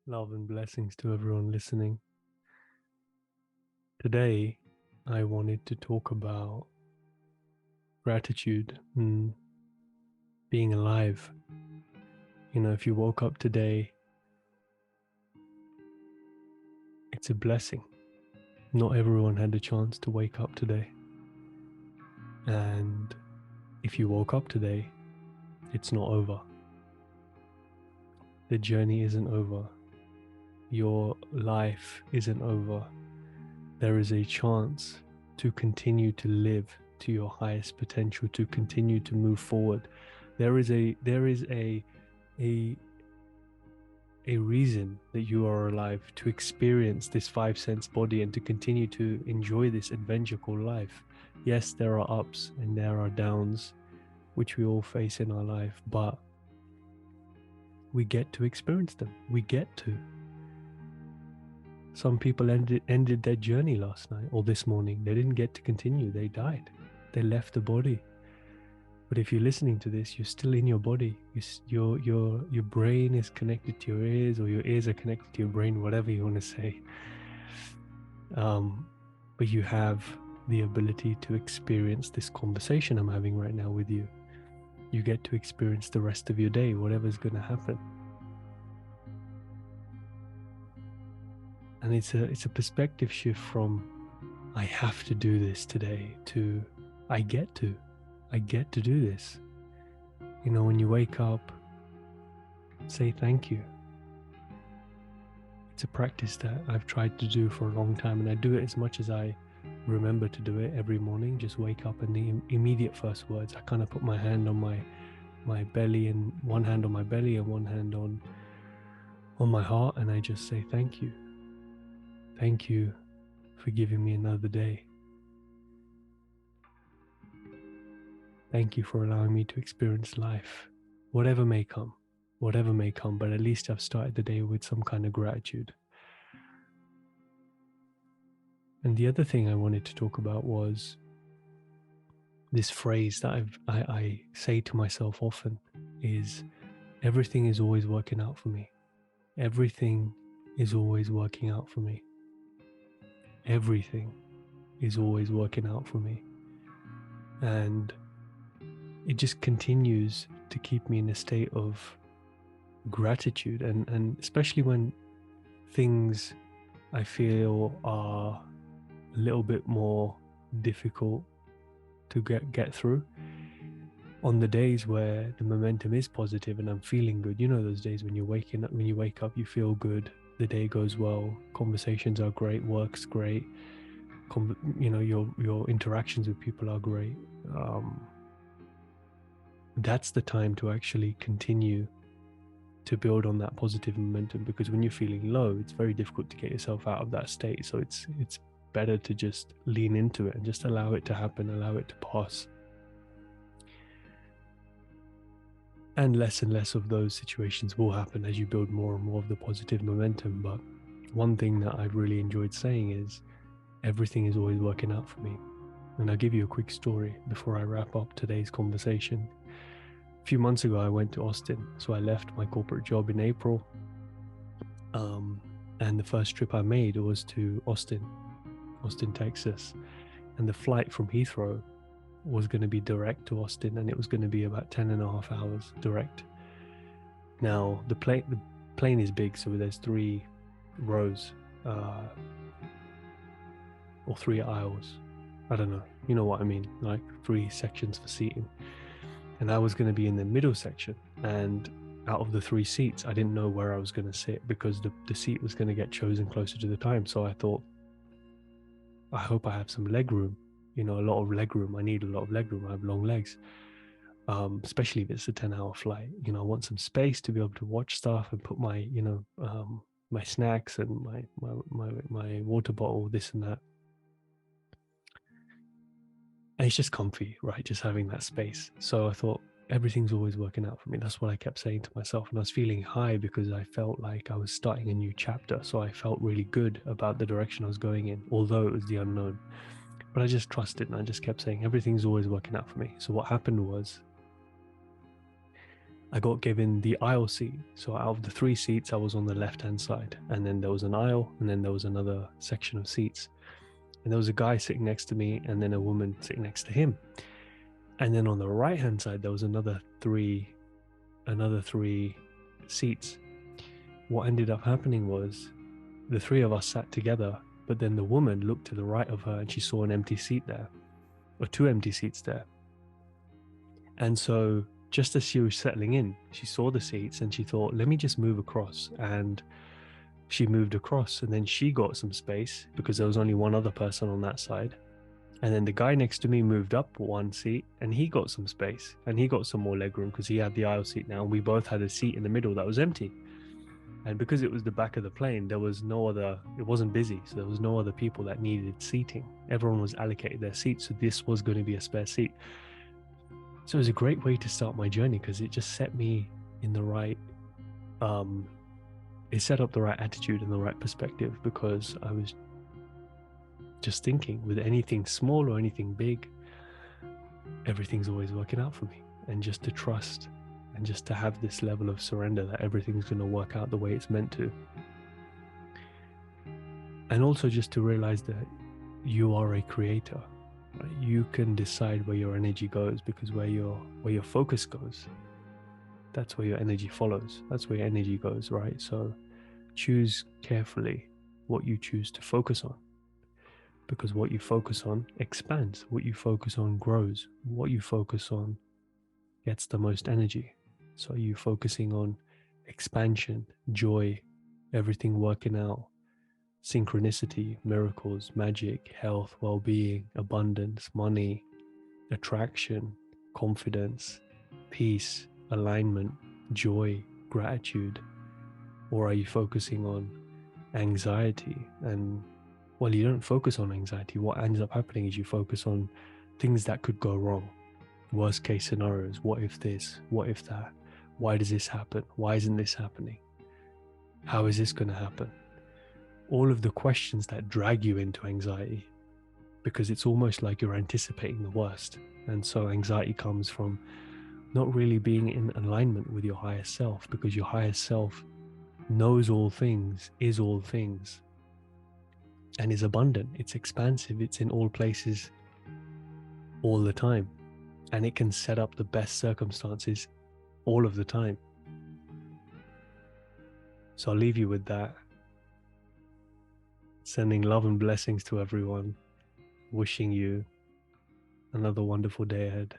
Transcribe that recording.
Love and blessings to everyone listening. Today, I wanted to talk about gratitude and being alive. If you woke up today, it's a blessing. Not everyone had the chance to wake up today. And if you woke up today, it's not over. The journey isn't over. Your life isn't over. There is a chance to continue to live to your highest potential, to continue to move forward. There is a reason that you are alive, to experience this five sense body and to continue to enjoy this adventure called life. Yes, there are ups and there are downs, which we all face in our life, but we get to experience them. We get to. Some people ended their journey last night or this morning. They didn't get to continue. They died. They left the body. But if you're listening to this, you're still in your body. Your brain is connected to your ears, or your ears are connected to your brain, whatever you want to say. But you have the ability to experience this conversation I'm having right now with you. You get to experience the rest of your day, whatever's going to happen. And it's a perspective shift from I have to do this today to I get to do this. When you wake up, say thank you. It's a practice that I've tried to do for a long time, and I do it as much as I remember to do it every morning. Just wake up, and the immediate first words, I kind of put my hand on my belly, and one hand on my belly and one hand on my heart, and I just say thank you. Thank you for giving me another day. Thank you for allowing me to experience life, whatever may come, but at least I've started the day with some kind of gratitude. And the other thing I wanted to talk about was this phrase that I say to myself often is, everything is always working out for me. Everything is always working out for me. Everything is always working out for me. And it just continues to keep me in a state of gratitude, and especially when things I feel are a little bit more difficult to get through. On the days where the momentum is positive and I'm feeling good, those days when you wake up, you feel good, the day goes well, conversations are great, work's great, your interactions with people are great. That's the time to actually continue to build on that positive momentum, because when you're feeling low, it's very difficult to get yourself out of that state. So it's better to just lean into it and just allow it to happen, allow it to pass. And less of those situations will happen as you build more and more of the positive momentum. But one thing that I've really enjoyed saying is, everything is always working out for me. And I'll give you a quick story before I wrap up today's conversation. A few months ago, I went to Austin. So I left my corporate job in April. And the first trip I made was to Austin, Texas. And the flight from Heathrow was going to be direct to Austin, and it was going to be about 10.5 hours direct. Now, the plane is big, so there's 3 rows or 3 aisles. I don't know. You know what I mean? Like 3 sections for seating. And I was going to be in the middle section. And out of the 3 seats, I didn't know where I was going to sit, because the seat was going to get chosen closer to the time. So I thought, I hope I have some leg room, a lot of leg room. I need a lot of leg room. I have long legs, especially if it's a 10-hour flight. I want some space to be able to watch stuff and put my, my snacks and my water bottle, this and that. And it's just comfy, right? Just having that space. So I thought, everything's always working out for me. That's what I kept saying to myself. And I was feeling high because I felt like I was starting a new chapter. So I felt really good about the direction I was going in, although it was the unknown. But I just trusted, and I just kept saying, everything's always working out for me. So what happened was, I got given the aisle seat. So out of the 3 seats, I was on the left-hand side. And then there was an aisle, and then there was another section of seats. And there was a guy sitting next to me, and then a woman sitting next to him. And then on the right-hand side, there was another three seats. What ended up happening was the 3 of us sat together, but then the woman looked to the right of her and she saw an empty seat there, or 2 empty seats there. And so just as she was settling in, she saw the seats and she thought, let me just move across. And she moved across, and then she got some space because there was only one other person on that side. And then the guy next to me moved up 1 seat and he got some space and he got some more legroom because he had the aisle seat now. And we both had a seat in the middle that was empty. And because it was the back of the plane, there was no other, it wasn't busy. So there was no other people that needed seating. Everyone was allocated their seats. So this was going to be a spare seat. So it was a great way to start my journey because it just set me in the right, it set up the right attitude and the right perspective, because I was just thinking with anything small or anything big, everything's always working out for me. And just to trust and just to have this level of surrender that everything's going to work out the way it's meant to. And also just to realize that you are a creator. Right? You can decide where your energy goes, because where your focus goes, that's where your energy follows. That's where your energy goes, right? So choose carefully what you choose to focus on, because what you focus on expands. What you focus on grows. What you focus on gets the most energy. So are you focusing on expansion, joy, everything working out, synchronicity, miracles, magic, health, well-being, abundance, money, attraction, confidence, peace, alignment, joy, gratitude? Or are you focusing on anxiety? And well, you don't focus on anxiety. What ends up happening is you focus on things that could go wrong. Worst case scenarios. What if this? What if that? Why does this happen? Why isn't this happening? How is this going to happen? All of the questions that drag you into anxiety, because it's almost like you're anticipating the worst. And so anxiety comes from not really being in alignment with your higher self, because your higher self knows all things, is all things, and is abundant. It's expansive. It's in all places all the time. And it can set up the best circumstances all of the time. So I'll leave you with that. Sending love and blessings to everyone. Wishing you another wonderful day ahead.